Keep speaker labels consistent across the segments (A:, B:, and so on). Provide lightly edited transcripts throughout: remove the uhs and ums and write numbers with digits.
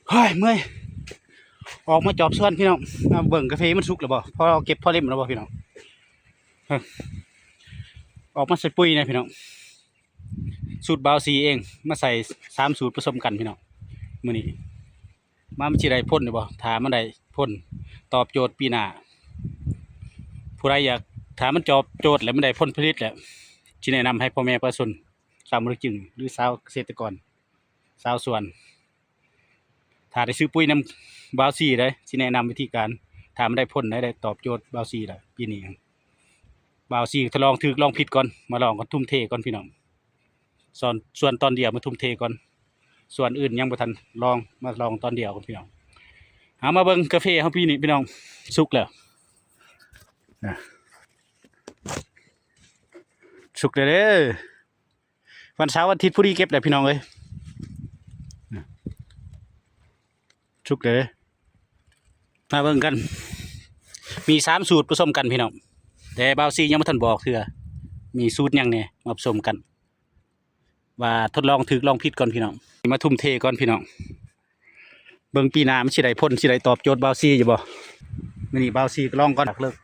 A: เฮ้ยเมื่อยออกมาจอบส่วนพี่น้องมาเบิ่งกาแฟมันสุกแล้วบ่พอเราเก็บพอเล่มแล้วบ่พี่น้องเฮ้ยออกมาใส่ปุ๋ยนะพี่น้องสูตรบาวซีเองมาใส่3 สูตรผสมกันพี่น้องมื้อนี้มันสิได้พ่นหรือบ่ถ้ามันได้พ่นตอบโจทย์ปีหน้าผู้ใดอยากถ้ามันตอบโจทย์แล้วมันได้ผลผลิตแล้วสิแนะนำให้พ่อแม่ประชาชนชาวมรจึงหรือชาวเกษตรกรชาวสวนถ้าได้ซื้อปุ๋ยนำบาวซีได้สิแนะนำวิธีการถ้ามันได้ผลได้ตอบโจทย์บาวซีแล้วปีนี้บาวซีทดลองถูกลองผิดก่อนมาลองกันทุ่มเทก่อนพี่น้องส่วนตอนเดียวมาทุ่มเทก่อนส่วนอื่นยังบ่ทันลองมาลองตอนเดียวก่อนพี่น้องหามาเบิ่งกาแฟเฮาพี่นี่พี่น้องสุกแล้วนะสุกแล้วเด้อวันเสาร์วันอาทิตย์ผู้ดีเก็บแหละพี่น้องเอ้ยสุกเลยมาเบิ่งกันมี3 สูตรผสมกันพี่น้องแต่บาวซียังบ่ทันบอกเทื่อมีสูตรหยังแหน่มาผสมกันว่าทดลองถูกลองผิดก่อนพี่น้องมาทุ่มเทก่อนพี่น้องเบิ่งปีหน้ามันสิได้ผลสิได้ตอบโจทย์บาวซีอยู่บ่มื้อนี้บาวซีก็ลองก่อนเลิก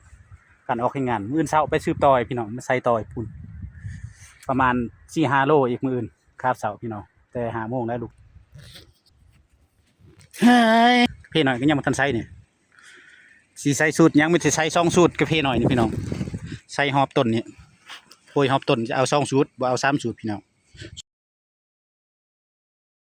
A: การออกให้งานมื้ออื่นเช้าไปซื้อต่อยพี่น้องมาใส่ต่อยพุ่นประมาณ 4-5 โลอีกมื้ออื่นคาบเสาพี่น้องแต่5 โมงได้ลูกเฮ้ยเพหน่อยก็ยังบ่ทันใส่นี่สิใส่สูตรยังไม่สิใส่2 สูตรก็เพหน่อยนี่พี่น้องใส่หอบต้นนี่โปรยหอบต้นจะเอา2 สูตรบ่เอา3 สูตรพี่น้อง